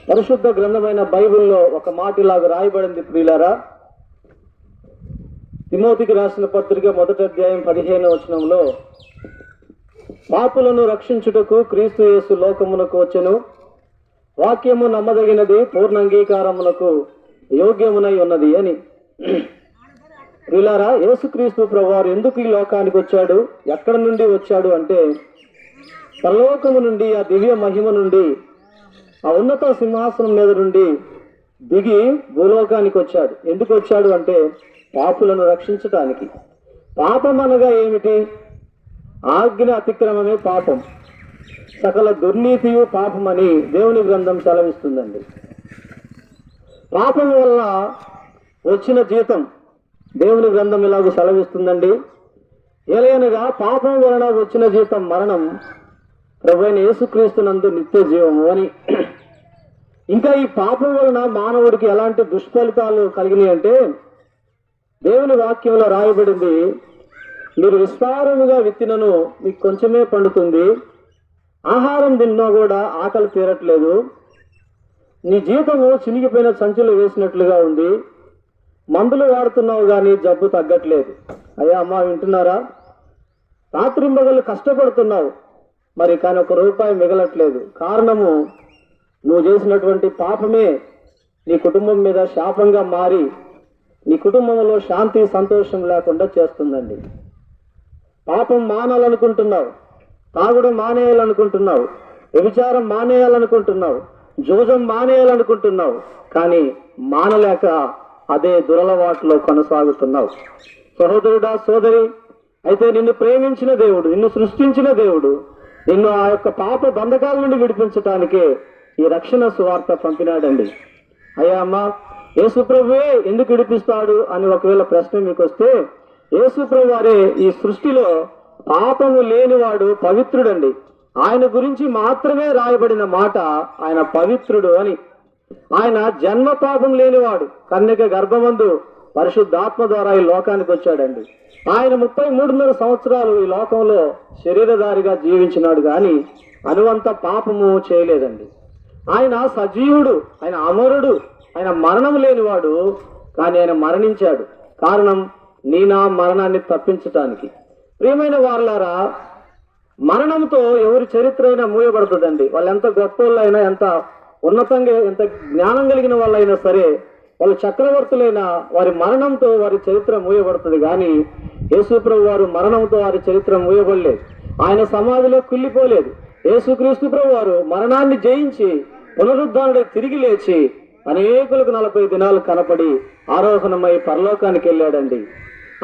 పరిశుద్ధ గ్రంథమైన బైబిల్లో ఒక మాట ఇలాగ రాయబడింది ప్రియులారా. తిమోతికి రాసిన పత్రిక 1వ అధ్యాయం 15వ వచనంలో, పాపులను రక్షించుటకు క్రీస్తు యేసు లోకమునకు వచ్చెను, వాక్యము నమ్మదగినది, పూర్ణ అంగీకారమునకు యోగ్యమునై ఉన్నది అని. ప్రియులారా, యేసుక్రీస్తు ప్రభువారు ఎందుకు ఈ లోకానికి వచ్చాడు, ఎక్కడి నుండి వచ్చాడు అంటే, పరలోకము నుండి, ఆ దివ్య మహిమ నుండి, ఆ ఉన్నత సింహాసనం మీద నుండి దిగి భూలోకానికి వచ్చాడు. ఎందుకు వచ్చాడు అంటే పాపులను రక్షించటానికి. పాపం అనగా ఏమిటి? ఆజ్ఞ అతిక్రమమే పాపం. సకల దుర్నీతియు పాపమని దేవుని గ్రంథం సెలవిస్తుందండి. పాపం వల్ల వచ్చిన జీతం దేవుని గ్రంథం ఇలాగ సెలవిస్తుందండి. ఏలైనగా పాపం వలన వచ్చిన జీతం మరణం, ప్రభువైన యేసుక్రీస్తునందు నిత్య జీవము అని. ఇంకా ఈ పాపం వలన మానవుడికి ఎలాంటి దుష్ఫలితాలు కలిగినాయి అంటే, దేవుని వాక్యంలో రాయబడింది, మీరు విస్తారముగా విత్తినను మీకు కొంచెమే పండుతుంది, ఆహారం తిన్నా కూడా ఆకలి తీరట్లేదు, నీ జీతము చినిగిపోయిన సంచులు వేసినట్లుగా ఉంది, మందులు వాడుతున్నావు కానీ జబ్బు తగ్గట్లేదు. అయ్యా అమ్మా, వింటున్నారా? రాత్రింబగళ్ళు కష్టపడుతున్నావు, మరి కానీ ₹1 మిగలట్లేదు. కారణము నువ్వు చేసినటువంటి పాపమే నీ కుటుంబం మీద శాపంగా మారి నీ కుటుంబంలో శాంతి సంతోషం లేకుండా చేస్తుందండి. పాపం మానాలనుకుంటున్నావు, తాగుడు మానేయాలనుకుంటున్నావు, వ్యభిచారం మానేయాలనుకుంటున్నావు, జోజం మానేయాలనుకుంటున్నావు, కానీ మానలేక అదే దురలవాటులో కొనసాగుతున్నావు. సహోదరుడా, సోదరి, అయితే నిన్ను ప్రేమించిన దేవుడు, నిన్ను సృష్టించిన దేవుడు నిన్ను ఆ యొక్క పాప బంధకాల నుండి విడిపించటానికే ఈ రక్షణ సువార్త పంపినాడండి. అయ్యా అమ్మా, యేసుప్రభువే ఎందుకు విడిపిస్తాడు అని ఒకవేళ ప్రశ్న మీకు వస్తే, యేసుప్రభు వారే ఈ సృష్టిలో పాపము లేనివాడు, పవిత్రుడండి. ఆయన గురించి మాత్రమే రాయబడిన మాట ఆయన పవిత్రుడు అని. ఆయన జన్మ పాపం లేనివాడు, కన్యక గర్భమందు పరిశుద్ధాత్మ ద్వారా ఈ లోకానికి వచ్చాడండి. ఆయన 33.5 సంవత్సరాలు ఈ లోకంలో శరీరధారిగా జీవించినాడు, కానీ అనువంత పాపము చేయలేదండి. ఆయన సజీవుడు, ఆయన అమరుడు, ఆయన మరణం లేనివాడు, కానీ ఆయన మరణించాడు. కారణం నా మరణాన్ని తప్పించటానికి. ప్రియమైన వారలారా, మరణంతో ఎవరి చరిత్ర అయినా మూయబడుతుందండి. వాళ్ళు ఎంత గొప్పవాళ్ళైనా, ఎంత ఉన్నతంగా, ఎంత జ్ఞానం కలిగిన వాళ్ళైనా సరే, వాళ్ళు చక్రవర్తులైనా వారి మరణంతో వారి చరిత్ర మూయబడుతుంది. కానీ యేసుప్రభు వారు మరణంతో వారి చరిత్ర మూయబడలేదు. ఆయన సమాధిలో కుళ్ళిపోలేదు. యేసుక్రీస్తు ప్రభు వారు మరణాన్ని జయించి పునరుద్ధానుడై తిరిగి లేచి అనేకులకు 40 దినాలు కనపడి ఆరోహణమై పరలోకానికి వెళ్ళాడండి.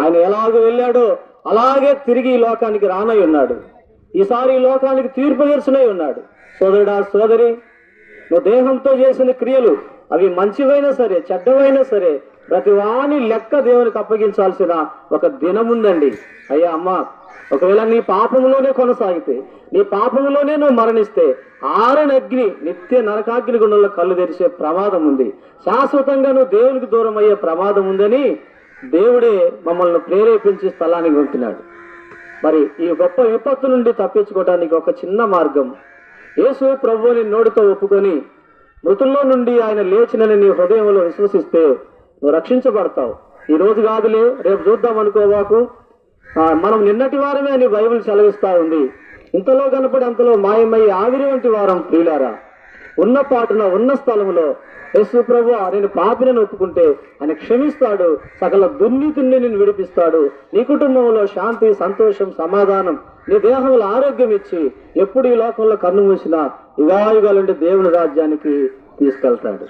ఆయన ఎలాగ వెళ్ళాడో అలాగే తిరిగి ఈ లోకానికి రానై ఉన్నాడు. ఈసారి ఈ లోకానికి తీర్పుదర్శనై ఉన్నాడు. సోదరుడా, సోదరి, నువ్వు దేహంతో చేసిన క్రియలు అవి మంచివైనా సరే, చెడ్డవైనా సరే, ప్రతి వాని లెక్క దేవునికి అప్పగించాల్సిన ఒక దినం ఉందండి. అయ్యా అమ్మ, ఒకవేళ నీ పాపంలోనే కొనసాగితే, నీ పాపంలోనే నువ్వు మరణిస్తే, ఆరనగ్ని నిత్య నరకాగ్ని గుండంలో కళ్ళు తెరిచే ప్రమాదం ఉంది. శాశ్వతంగా నువ్వు దేవునికి దూరం అయ్యే ప్రమాదం ఉందని దేవుడే మమ్మల్ని ప్రేరేపించి స్థలానికి పంపినాడు. మరి ఈ గొప్ప విపత్తు నుండి తప్పించుకోవడానికి ఒక చిన్న మార్గం, యేసు ప్రభువుని నోటితో ఒప్పుకొని మృతుల్లో నుండి ఆయన లేచినని నీ హృదయంలో విశ్వసిస్తే నువ్వు రక్షించబడతావు. ఈ రోజు కాదులే, రేపు చూద్దాం అనుకోవాకు. మనం నిన్నటి వారమే అని బైబిల్ సెలవిస్తా ఉంది. ఇంతలో కనపడి అంతలో మాయమై ఆవిరి వంటి వారం ప్రియులారా. ఉన్న పాటున ఉన్న స్థలంలో యేసు ప్రభు నేను పాపిని ఒప్పుకుంటే ఆయన క్షమిస్తాడు, సకల దుర్నీతిని నేను విడిపిస్తాడు, నీ కుటుంబంలో శాంతి, సంతోషం, సమాధానం, నీ దేహంలో ఆరోగ్యం ఇచ్చి ఎప్పుడు ఈ లోకంలో కన్ను మూసినా యుగాయుగాలుండి దేవుని రాజ్యానికి తీసుకెళ్తాడు.